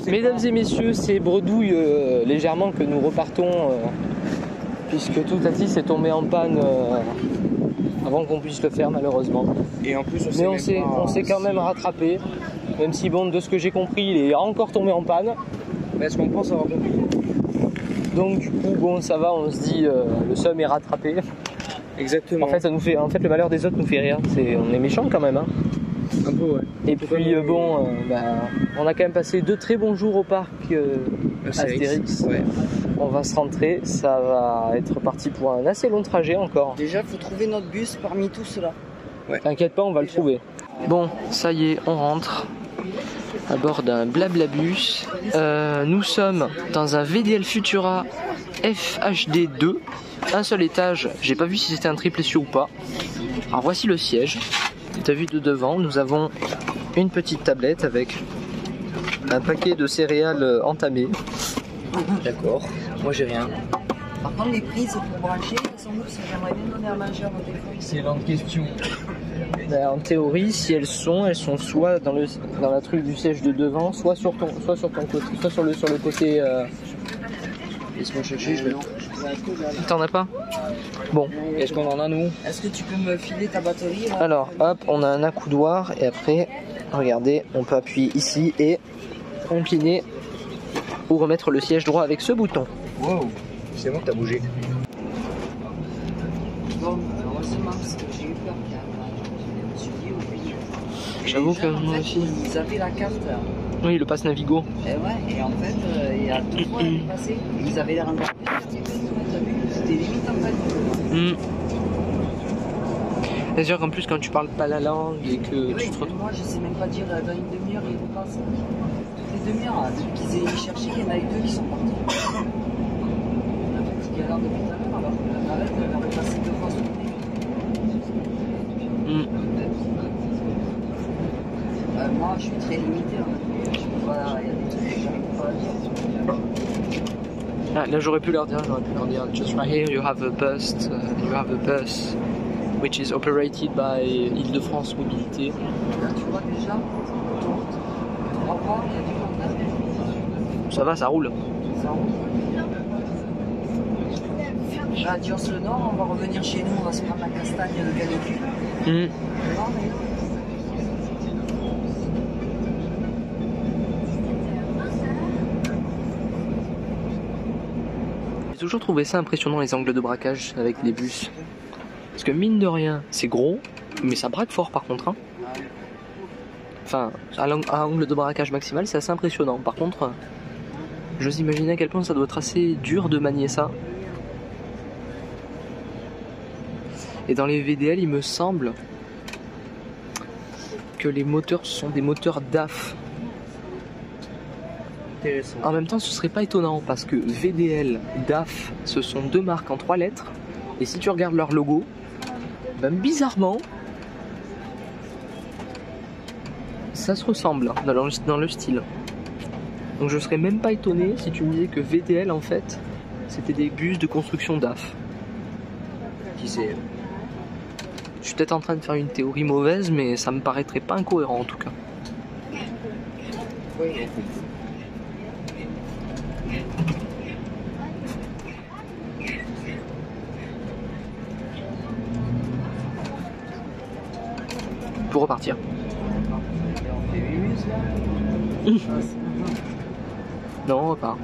Mesdames et messieurs, c'est bredouille légèrement que nous repartons puisque tout à est tombé en panne avant qu'on puisse le faire malheureusement. Et en plus on s'est quand même rattrapé, même si bon, de ce que j'ai compris, il est encore tombé en panne. Mais est-ce qu'on pense avoir compris? Donc du coup bon, ça va, on se dit le seum est rattrapé. Exactement. En fait le malheur des autres nous fait rire, on est méchants quand même hein. Un peu ouais. Et puis on a quand même passé 2 très bons jours au parc Astérix. Ouais. On va se rentrer, ça va être parti pour un assez long trajet encore. Déjà, faut trouver notre bus parmi tout cela. Ouais. T'inquiète pas, on va le trouver. Bon, ça y est, on rentre à bord d'un Blablabus. Nous sommes dans un VDL Futura FHD2, un seul étage. J'ai pas vu si c'était un triple essieu ou pas. Alors voici le siège. T'as vu de devant, nous avons une petite tablette avec un paquet de céréales entamées. D'accord, moi j'ai rien. Par contre, les prises pour brancher, elles sont où? Parce que j'aimerais bien donner à manger au téléphone. Excellente question. En théorie, si elles sont soit dans la truc du siège de devant, soit sur ton côté, soit sur le côté. Laisse-moi chercher, je vais. T'en as pas? Bon. Est-ce qu'on en a nous? Est-ce que tu peux me filer ta batterie là? Alors, hop, on a un accoudoir et après, regardez, on peut appuyer ici et incliner ou remettre le siège droit avec ce bouton. Wow, c'est moi que t'as bougé. Bon, heureusement, parce que j'ai eu peur. Je me suis dit, oui. J'avoue que moi aussi. Ils avaient la carte. Oui, le pass Navigo. Et ouais, et en fait, il y a 2 fois l'année passée, ils avaient l'air encore plus. T'as vu, c'était limite en fait. C'est sûr qu'en plus, quand tu parles pas la langue et que Et tu oui, te retrouves. moi, je sais même pas dire dans une demi-heure, ils repassent. Toutes les demi-heures, hein, depuis qu'ils aient cherché, il y en a eu 2 qui sont partis. En fait, ils galèrent depuis tout à l'heure, alors que la navette, elle a repassé 2 fois sur le nez. Moi, je suis très limité. Je peux pas, il y a des trucs que j'arrive pas à dire. Ah, là, j'aurais pu leur dire, just right here, you have a bus, which is operated by Île-de-France Mobilité. Là, tu vois déjà, autoroute, 3 voies, il y a du monde. Ça va, ça roule. Ça roule. Là, à Dios-le-Nord, on va revenir chez nous, on va se prendre la castagne, le canicule. J'ai toujours trouvé ça impressionnant, les angles de braquage avec les bus. Parce que mine de rien, c'est gros, mais ça braque fort par contre. Hein. Enfin, à angle de braquage maximal, c'est assez impressionnant. Par contre, j'ose imaginer à quel point ça doit être assez dur de manier ça. Et dans les VDL, il me semble que les moteurs sont des moteurs DAF. En même temps, ce serait pas étonnant parce que VDL, DAF, ce sont 2 marques en 3 lettres. Et si tu regardes leur logo, ben bizarrement, ça se ressemble dans le style. Donc je serais même pas étonné si tu me disais que VDL en fait, c'était des bus de construction DAF. Qui sait? Je suis peut-être en train de faire une théorie mauvaise, mais ça me paraîtrait pas incohérent en tout cas. Oui. Pour repartir. On fait 8 minutes là. Non, on repart.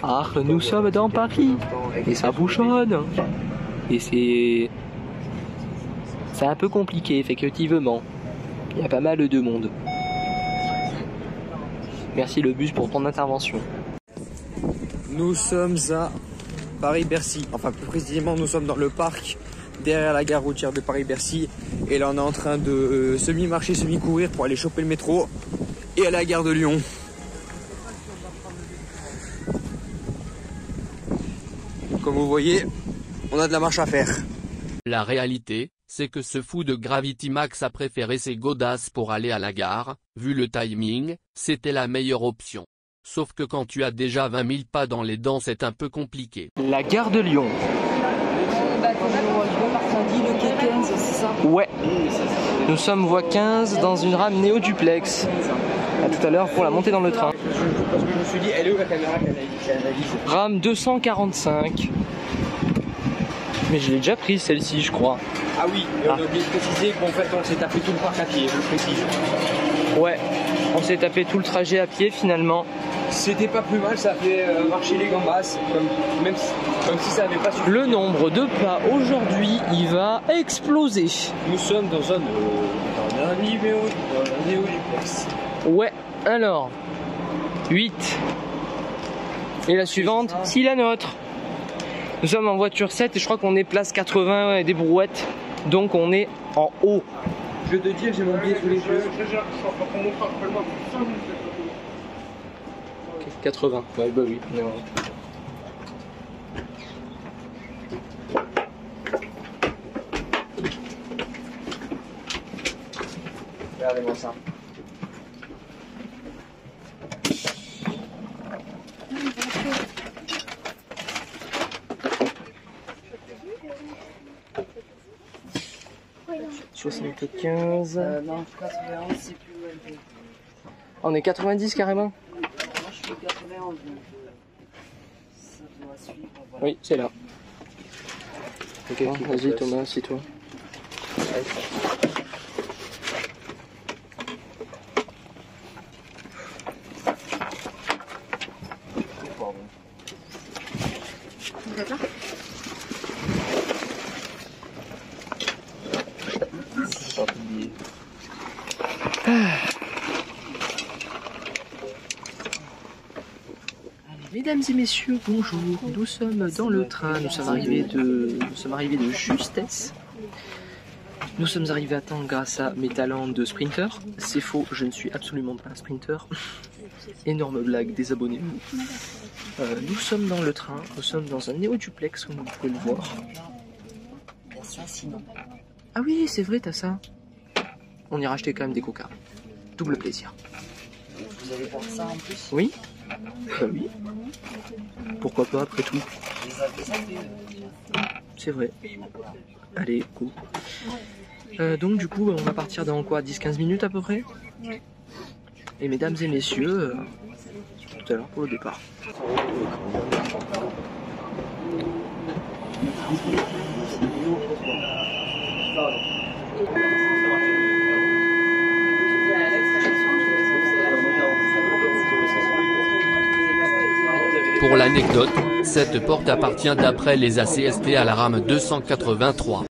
Ah, nous sommes dans Paris et ça bouchonne. Et c'est un peu compliqué, effectivement. Il y a pas mal de monde. Merci le bus pour ton intervention. Nous sommes à Paris-Bercy. Enfin, plus précisément, nous sommes dans le parc derrière la gare routière de Paris-Bercy. Et là, on est en train de semi-marcher, semi-courir pour aller choper le métro et aller à la gare de Lyon. Comme vous voyez, on a de la marche à faire. La réalité, c'est que ce fou de Gravity Max a préféré ses godasses pour aller à la gare. Vu le timing, c'était la meilleure option. sauf que quand tu as déjà 20 000 pas dans les dents c'est un peu compliqué. La gare de Lyon. Le quai 15, c'est ça? Ouais. Nous sommes voie 15 dans une rame néo-duplex. À tout à l'heure pour la montée dans le train. Parce que je me suis dit, elle est où la caméra qui analyse? Rame 245. Mais je l'ai déjà prise celle-ci, je crois. Ah oui, et on a oublié de préciser qu'en fait on s'est tapé tout le parc à pied, je le précise. Ouais, on s'est tapé tout le trajet à pied finalement. C'était pas plus mal, ça a fait marcher les gambas, comme si ça n'avait pas suffi. Le nombre de pas aujourd'hui, il va exploser. Nous sommes dans un néo-duplex. Ouais, alors 8. Et la suivante, si la nôtre. Nous sommes en voiture 7 et je crois qu'on est place 80 et des brouettes. Donc on est en haut. Je te dis, j'ai mon billet sous les yeux. 80. Ouais, bah oui. Non. Regardez-moi ça. « 75. Non, 91, c'est plus élevé. On est 90 carrément? Moi, je suis 91, donc ça doit suivre. Voilà. Oui, c'est là. Ok, vas-y Thomas, assieds-toi. Mesdames et messieurs, bonjour. Nous sommes dans le train. Nous sommes arrivés de justesse. Nous sommes arrivés à temps grâce à mes talents de sprinter. C'est faux, je ne suis absolument pas un sprinter. Énorme blague, désabonnez-vous. Nous sommes dans le train. Nous sommes dans un néo-duplex, comme vous pouvez le voir. Ah oui, c'est vrai, t'as ça. On ira acheter quand même des coca. Double plaisir. Vous allez voir ça en plus? Oui. Bah oui. Pourquoi pas après tout? C'est vrai. Allez, go. Donc du coup on va partir dans quoi, 10-15 minutes à peu près? Et mesdames et messieurs, tout à l'heure pour le départ. Pour l'anecdote, cette porte appartient d'après les ACST à la rame 283.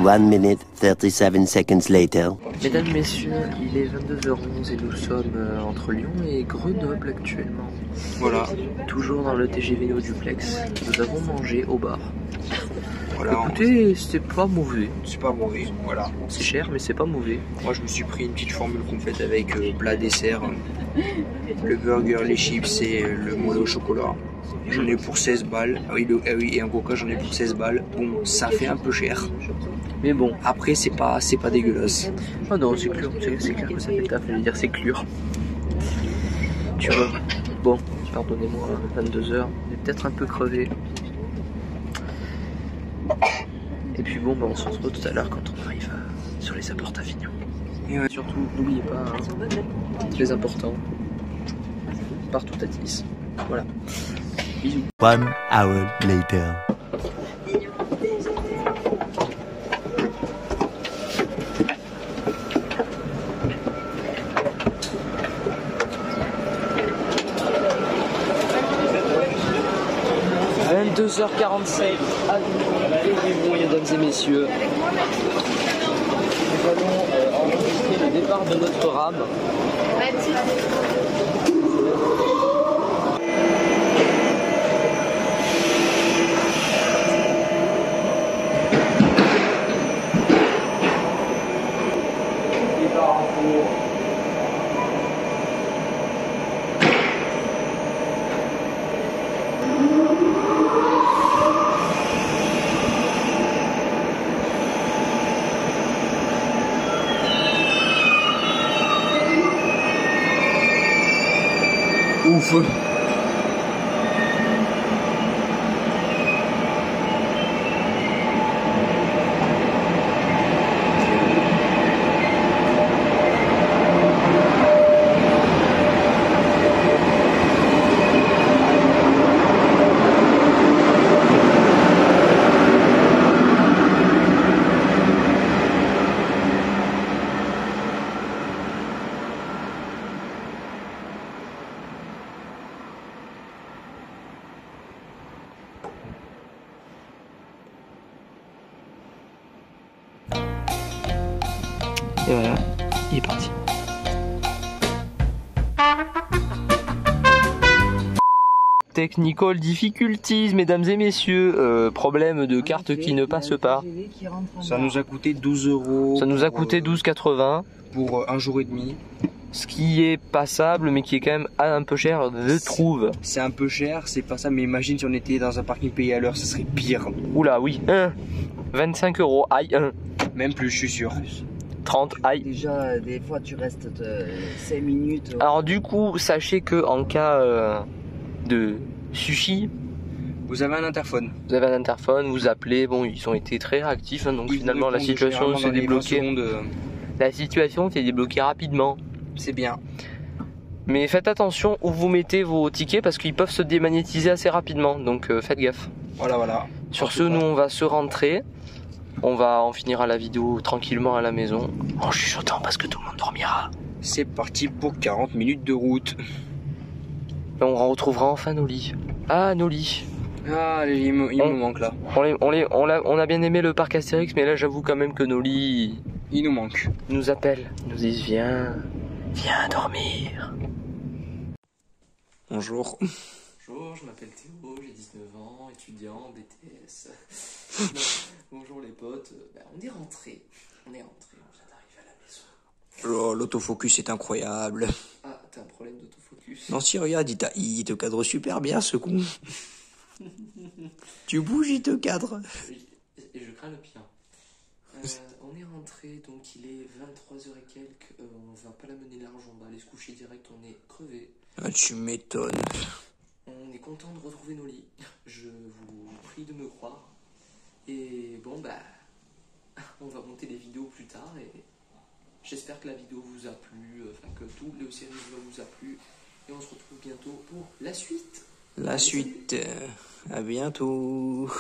1 minute 37 seconds later. Mesdames, messieurs, il est 22h11 et nous sommes entre Lyon et Grenoble actuellement. Voilà. Toujours dans le TGV Néo Duplex. Nous avons mangé au bar. Voilà. Écoutez, c'était pas mauvais. C'est pas mauvais, voilà. C'est cher, mais c'est pas mauvais. Moi, je me suis pris une petite formule complète avec plat dessert, le burger, les chips et le mollet au chocolat. J'en ai pour 16 balles. Ah oui, et un coca, j'en ai pour 16 balles. Bon, ça fait un peu cher. Mais bon. Après, c'est pas dégueulasse. Ah non, c'est clair. C'est clair que ça fait le taf. Je veux dire, c'est clair. Tu vois. Bon, pardonnez-moi, 22h. On est peut-être un peu crevé. Et puis bon, bah, on se retrouve tout à l'heure quand on arrive sur les apports d'Avignon. Et ouais. Surtout, n'oubliez pas, très important, partout à 10. Voilà. Bisous. 1 hour later. « 22h47 à nouveau, mesdames et messieurs. Nous allons enregistrer le départ de notre rame. Ouf. Et voilà, il est parti. Technical difficulties, mesdames et messieurs. Problème de carte qui ne passe pas. Ça nous a coûté 12 euros. Ça nous a coûté 12,80. Pour un jour et demi. Ce qui est passable, mais qui est quand même un peu cher, je trouve. C'est un peu cher, c'est pas ça, mais imagine si on était dans un parking payé à l'heure, ce serait pire. Oula, oui. 25 euros, aïe, 1. Même plus, je suis sûr. 30, aïe. Déjà, des fois, tu restes 5 minutes. Alors du coup, sachez que en cas de sushi, Vous avez un interphone. vous avez un interphone, vous appelez, bon, ils ont été très réactifs, hein, donc Ils finalement vous la répondent situation généralement s'est dans les 20 débloquée. secondes, La situation s'est débloquée rapidement. C'est bien. Mais faites attention où vous mettez vos tickets parce qu'ils peuvent se démagnétiser assez rapidement, donc faites gaffe. Voilà. Sur ce, nous on va se rentrer. On va en finir à la vidéo tranquillement à la maison. En chuchotant parce que tout le monde dormira. C'est parti pour 40 minutes de route. Et on retrouvera enfin nos lits. Ah, nos lits. Ah, il me manque là. On a bien aimé le parc Astérix, mais là j'avoue quand même que nos lits Il nous manque. nous appellent. Ils nous disent viens dormir. Bonjour. Bonjour, je m'appelle Théo, j'ai 19 ans, étudiant en BTS. Bonjour les potes, on est rentré. On vient d'arriver à la maison. Oh, l'autofocus est incroyable. Ah, t'as un problème d'autofocus? Non, si, regarde, il te cadre super bien ce con. Tu bouges, il te cadre. Et je crains le pire. On est rentré, donc il est 23h et quelques. On va pas la mener large, on va aller se coucher direct, on est crevé. Ah, tu m'étonnes. On est content de retrouver nos lits. Je vous prie de me croire. Et bon, on va monter des vidéos plus tard et j'espère que la vidéo vous a plu, que tout le série vous a plu. Et on se retrouve bientôt pour la suite. La suite. À bientôt.